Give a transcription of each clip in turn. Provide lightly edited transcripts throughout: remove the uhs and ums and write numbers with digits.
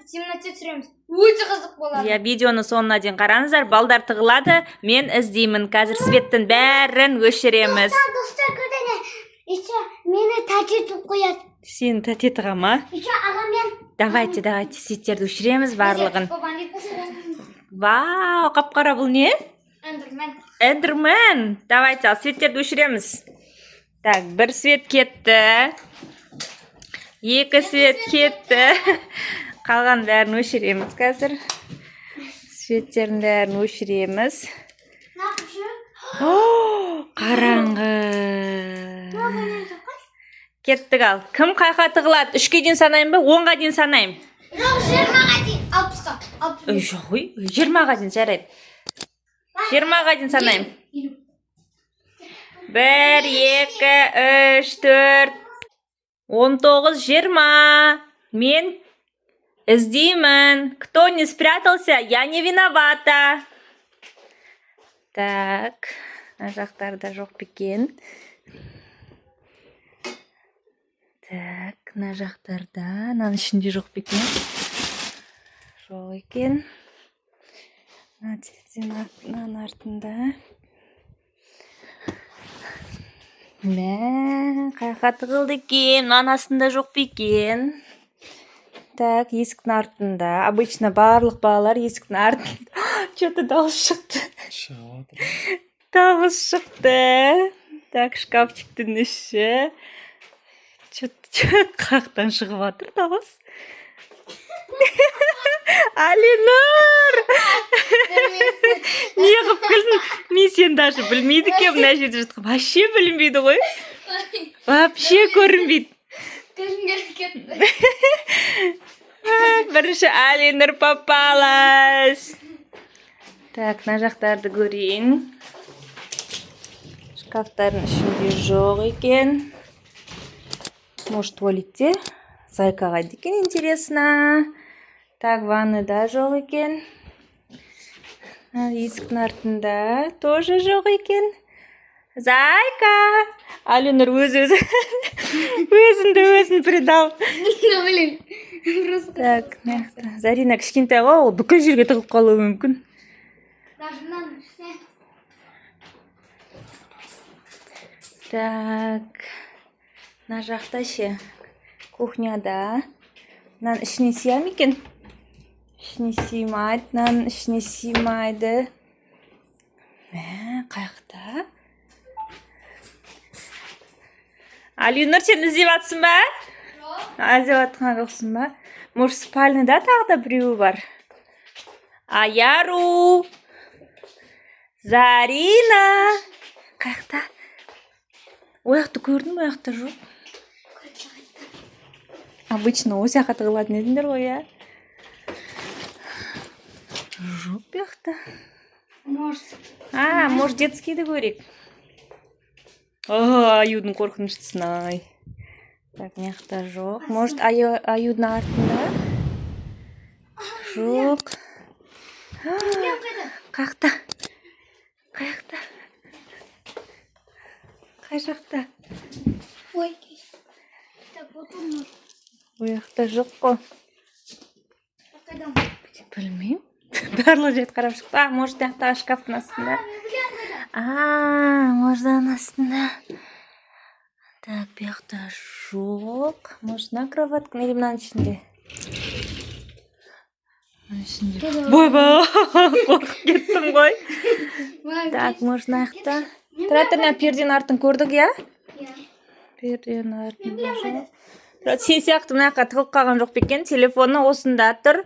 темноте түсіреміз. Өте қызық болады. Иә, видеоны соңына дейін қараңыздар. Балдар тығылады, мен іздеймін. Қазір светтің бәрін өшіреміз. Достар көрдіңе, еще мені тәтетіп қояды. Сені тәте тыға ма? Еще ағамен. Давайте, светтерді өшіреміз барлығын. Вау, қап-қара бұл не? Эндермен. Давайте, светтерді өшіреміз. Так, бір свет кетті. Екі свет кетті. Қалған бәрін өшіреміз қазір. Светтердің бәрін өшіреміз. Қараңғы. Кеттік ал. Кім қайқа тығылады? 3-ке дейін санайым ба? 10-ға дейін санайым? Жоқ, 20-ға дейін. 60-ға. Жоқ, 20-ға дейін жарайды. 20-ға дейін санайым. 1, 2, 3, 4, 19, 20. Мен іздеймін. Кто не спрятался, я не виновата. Так, на жақтарда жоқ бекен. Так, на жақтарда, наның ішінде жоқ бекен. Жоқ екен. На терезенің артында. Мә, қайқа тығылды екен, наның астында жоқ бекен. Так, есіктің артында. Обычно барлық балалар есіктің артында. Что-то дауыс шықты. Дауыс шықты. Так, шкафчиктің іші. Қақтан шығып атыр дауыс. Алинур! Не қып күлдің? Мен сен даже білмейді ке, мына жерде жатқан. Вообще білінбейді ғой. Вообще көрінбейді. Бірінші Алинур попалась. Так, на жақтарды көрейін. Шкафтардың ішінде жоқ екен. Может, туалетте? Зайкаға декен, интересно. Так, ванныйда жоқ екен. Есіктің артында тоже жоқ екен. Зайка! Алинур өзінді предал. Блин. Так, Зарина кішкентай ғой, ол бүкіл жерге тығылып қалуы мүмкін. Так, мына жақта ше, кухняда. Мынаның ішіне сия ма екен? Ішіне сыймайды, мынаның ішіне сыймайды. Қаяқта? Алинур, сен іздеп жатсың ба? Іздеп жатқан жоқсың ба? Может, спальныйда тағы да біреуі бар? Аяру! Зарина! Қаяқта? Ояқты көрдің бе? Ояқта жоқ. Обычно осы жаққа тығылатын едіңдер ғой, я? Жоқ бияқта. Может, детскийді көрек. Аюдың қорқыныштысын ай. Так, мияқта жоқ. Может, аюдың артында? Жоқ. Қаяқта? Қаяқта? Қай жақта? Ой, так, вот он. Ояқта жоқ қой. Білмеймін. Барлық жерді қарап шықты. Может, мияқтағы шкафтың астында? Может, астында. Так, бияқта жоқ. Может, на кроватканың или мынаның ішінде? Бойба, қорқып кеттім ғой. Так, может, маяқта? Тұратырына перденің артын көрдік, я? Перденің артында жоқ. Сен сияқты мынаққа тығылып қалған жоқ бекен, телефоны осында тұр.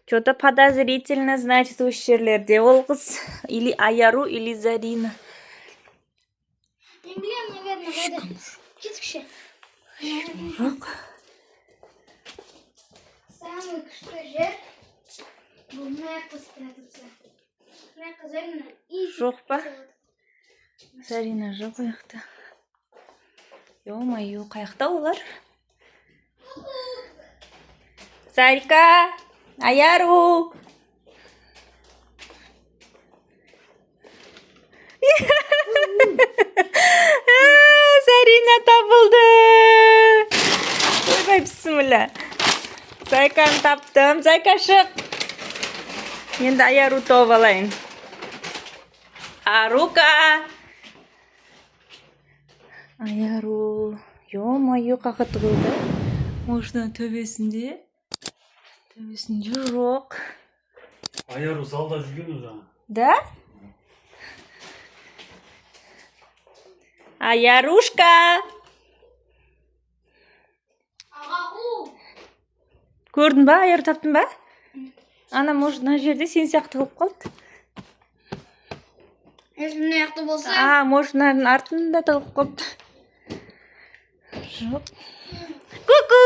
Что-то подозрительно, значит, осы жерлерде ол қыз. Или Аяру, или Зарина. Мен білем, наверное, вода. Кетікші. Жоқ. Самый күшті жер. Бұл маяққа спрятаться. Маяққа Зарина. Жоқ па? Зарина жоқ ояқта. Ё-моё, қаяқта олар? Зарика! Аяру! Зарина табылды! Ойбай, бісміллә. Зайканы таптым. Зайка шық. Енді Аяру тауып алайын. Арука. Аяру. Ё-моё, қақа тығылды. Машина төбесінде. Төбесінде жоқ. Аяру залда жүрген жаңа. Да? Аярушка. Көрдің ба? Аяру таптың ба? Ана, может, мына жерде сен сияқты қылып қалды. Мына жақта болса. Может, мынаның артында тығылып қалды. Жоқ. Ку-ку!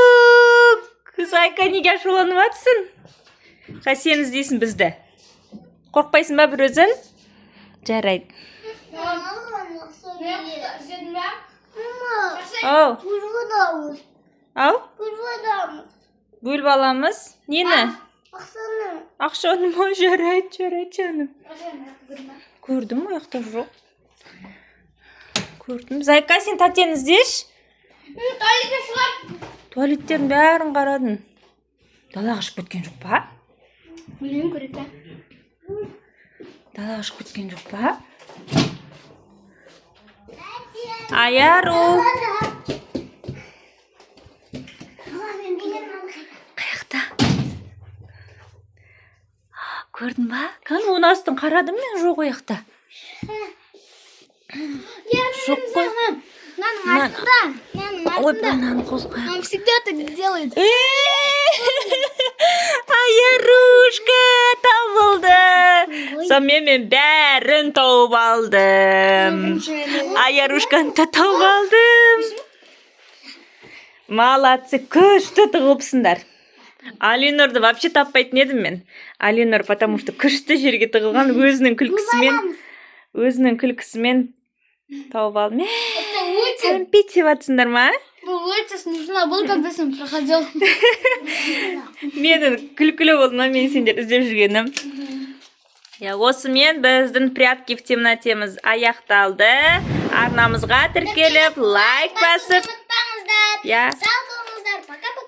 Зайка, неге ашуланып жатсың? Сен іздейсің бізді. Қорқпайсың ба бір өзің? Жарайды. Ау. Ау? Бөліп аламыз. Нені? Ақшаны ма? Жарайды, жаным. Көрдім, аяқта жоқ. Көрдім. Зайка, сен Татьяны іздеш? Туалеттердің бәрін қарадың. Далаға шығып кеткен жоқ па? Білмеймін, көрек па? Далаға шығып кеткен жоқ па? Аяру. Қаяқта? Көрдің ба? Кәні оны астын қарадым мен, жоқ ояқта. Жоқ қой. Ой, банан қозғай. Он всегда так делает. Аярушка табылды. Сонымен мен бәрін тауып алдым. Аярушканы да тауып алдым. Молодцы, күшті тығылыпсыңдар. Алинорды вообще таппайтын едім мен. Алинор, потому что күшті жерге тығылған өзінің күлкісімен тауып алдым. Сәлім пить севатсыңдар ма? Лучше нужна был, когда сам проходил. Менің күлкілі болдым, мен сендер іздеп жүргенім. Осымен біздің прятки в темнотеміз аяқталды. Арнамызға тіркеліп, лайк басып.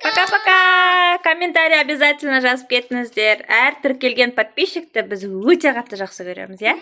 Пока-пока. Комментарий обязательно жазып кетіңіздер. Әр тіркелген подписчикті біз өте қатты жақсы көреміз, я?